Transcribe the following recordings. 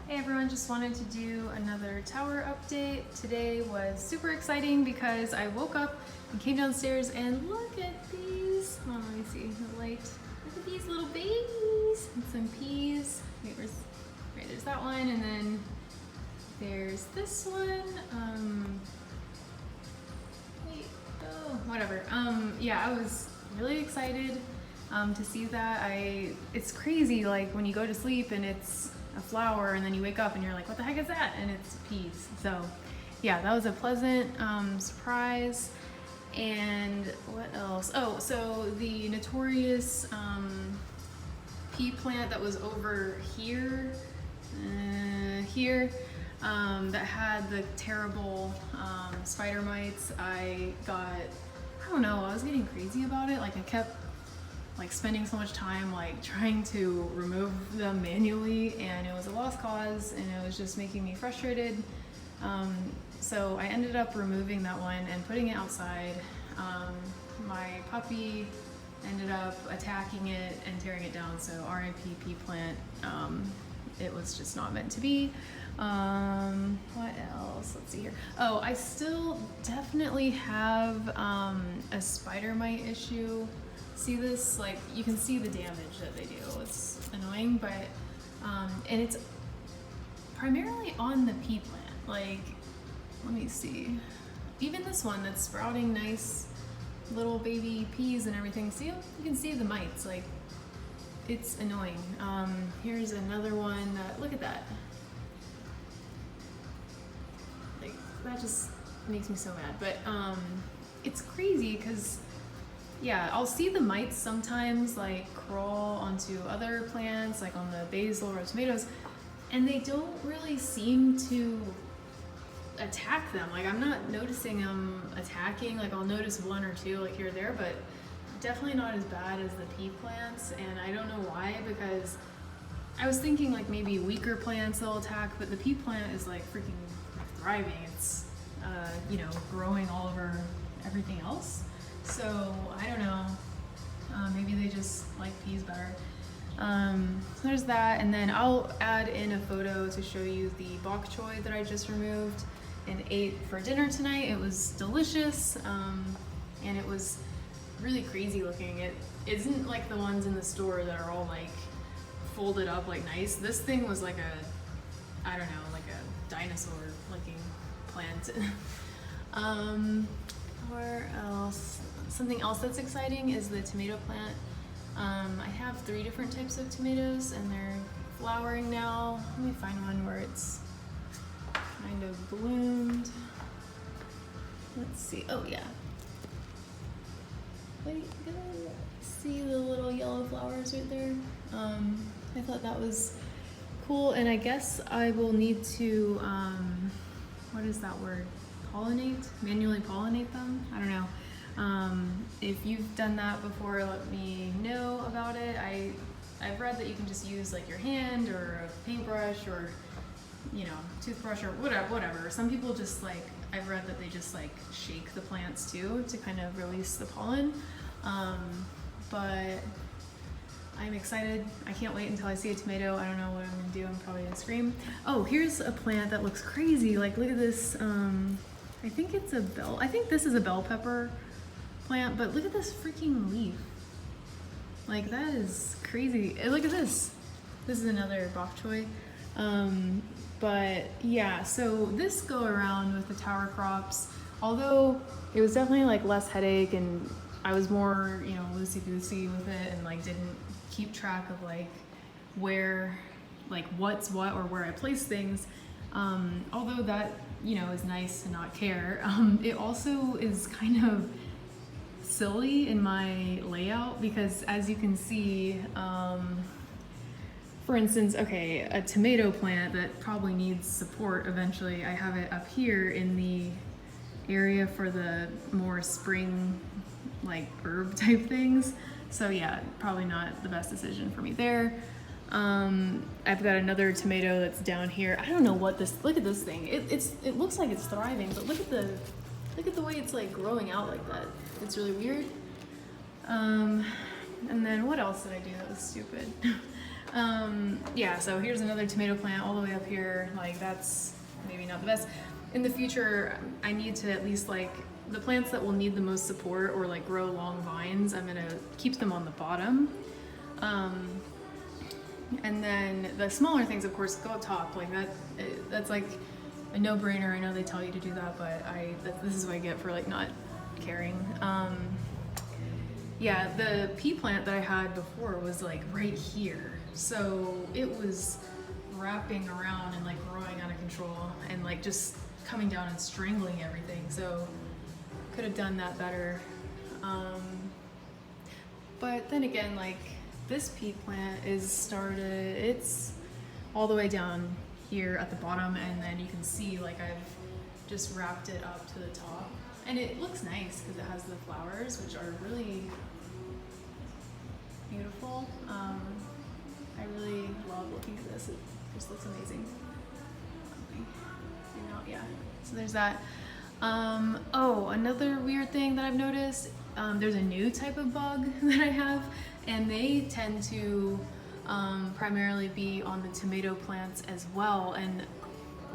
Hey everyone, just wanted to do another tower update. Today was super exciting because I woke up and came downstairs and look at these. Oh, let me see the light. Look at these little babies and some peas. Wait, there's that one, and then there's this one. Whatever. Yeah, I was really excited to see that. It's crazy, like when you go to sleep and it's a flower and then you wake up and you're like, what the heck is that? And it's peas. So yeah, that was a pleasant surprise. And what else? Oh, so the notorious pea plant that was over here, that had the terrible spider mites. I don't know, I was getting crazy about it. Like I kept spending so much time trying to remove them manually, and it was a lost cause and it was just making me frustrated. So I ended up removing that one and putting it outside. My puppy ended up attacking it and tearing it down, so RIP pea plant. It was just not meant to be. What else? Let's see here. Oh, I still definitely have a spider mite issue. See this? Like, you can see the damage that they do. It's annoying, but and it's primarily on the pea plant. Like, let me see. Even this one that's sprouting nice little baby peas and everything. See, you can see the mites. Like, it's annoying. Here's another one. Look at that. Like, that just makes me so mad. But it's crazy because, yeah, I'll see the mites sometimes like crawl onto other plants, like on the basil or tomatoes, and they don't really seem to attack them. Like, I'm not noticing them attacking. Like, I'll notice one or two like here or there, but definitely not as bad as the pea plants. And I don't know why, because I was thinking like maybe weaker plants they'll attack, but the pea plant is like freaking thriving. It's growing all over everything else. So I don't know, maybe they just like peas better. So there's that, and then I'll add in a photo to show you the bok choy that I just removed and ate for dinner tonight. It was delicious, and it was really crazy looking. It isn't like the ones in the store that are all like folded up like nice. This thing was like a, I don't know, like a dinosaur looking plant. Where else? Something else that's exciting is the tomato plant. I have 3 different types of tomatoes and they're flowering now. Let me find one where it's kind of bloomed. Let's see. Oh yeah. Wait, see the little yellow flowers right there? I thought that was cool, and I guess I will need to, what is that word? Manually pollinate them? I don't know. If you've done that before, let me know about it. I've read that you can just use like your hand or a paintbrush or, toothbrush or whatever. Some people just I've read that they just shake the plants too to kind of release the pollen. But I'm excited. I can't wait until I see a tomato. I don't know what I'm gonna do. I'm probably gonna scream. Oh, here's a plant that looks crazy. Like, look at this. I think this is a bell pepper plant, but look at this freaking leaf. Like, that is crazy. Look at this. This is another bok choy. But yeah, so this go around with the tower crops, although it was definitely less headache and I was more, loosey-goosey with it and didn't keep track of where, what's what or where I place things. Although that, is nice to not care. It also is kind of silly in my layout because, as you can see, for instance, okay, a tomato plant that probably needs support eventually, I have it up here in the area for the more spring herb type things. So yeah, probably not the best decision for me there. I've got another tomato that's down here. I don't know what look at this thing. It looks like it's thriving, but look at the way it's growing out like that. It's really weird. And then what else did I do that was stupid? Yeah, so here's another tomato plant all the way up here. Like that's maybe not the best. In the future, I need to at least like the plants that will need the most support or like grow long vines, I'm gonna keep them on the bottom. And then the smaller things, of course, go up top. Like that's like a no-brainer. I know they tell you to do that, but this is what I get for like not caring. Yeah, the pea plant that I had before was like right here. So it was wrapping around and like growing out of control and like just coming down and strangling everything. So could have done that better. But then again, like this pea plant it's all the way down here at the bottom, and then you can see like I've just wrapped it up to the top. And it looks nice because it has the flowers, which are really beautiful. I really love looking at this. It just looks amazing. Yeah, so there's that. Oh, another weird thing that I've noticed, there's a new type of bug that I have, and they tend to primarily be on the tomato plants as well. And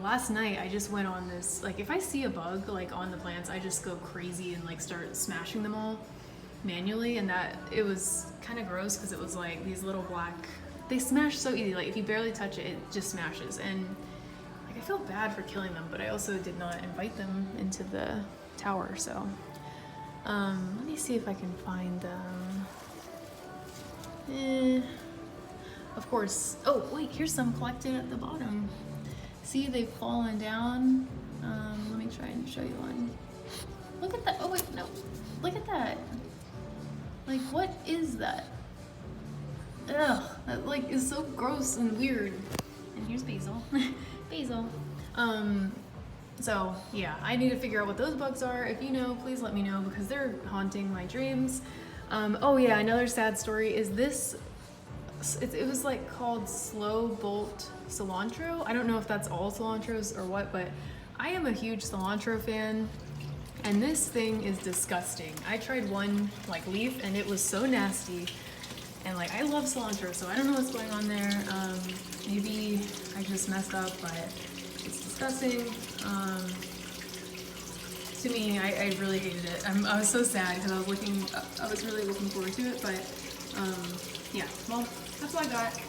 last night I just went on this, like if I see a bug like on the plants, I just go crazy and like start smashing them all manually, and that it was kind of gross because it was like these little black, they smash so easy, like if you barely touch it, it just smashes. And like I feel bad for killing them, but I also did not invite them into the tower. So let me see if I can find them. Of course, oh wait, here's some collected at the bottom. See, they've fallen down. Let me try and show you one. Look at that. Oh wait, no, look at that. Like, what is that? Ugh, that like is so gross and weird. And here's Basil. Basil. So yeah, I need to figure out what those bugs are. If you know, please let me know because they're haunting my dreams. Oh yeah, another sad story is this. It was like called slow bolt cilantro. I don't know if that's all cilantros or what, but I am a huge cilantro fan. And this thing is disgusting. I tried one like leaf and it was so nasty. And like, I love cilantro, so I don't know what's going on there. Maybe I just messed up, but it's disgusting. To me, I really hated it. I was so sad because I was really looking forward to it, but yeah, well, that's what I got.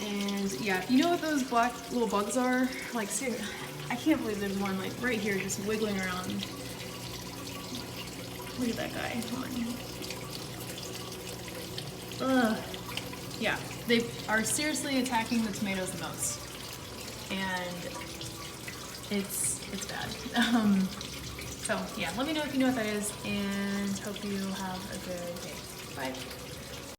And yeah, if you know what those black little bugs are, like seriously, I can't believe there's one like right here just wiggling around. Look at that guy. Come on. Ugh. Yeah, they are seriously attacking the tomatoes the most, and it's bad. So yeah, let me know if you know what that is, and hope you have a good day. Bye.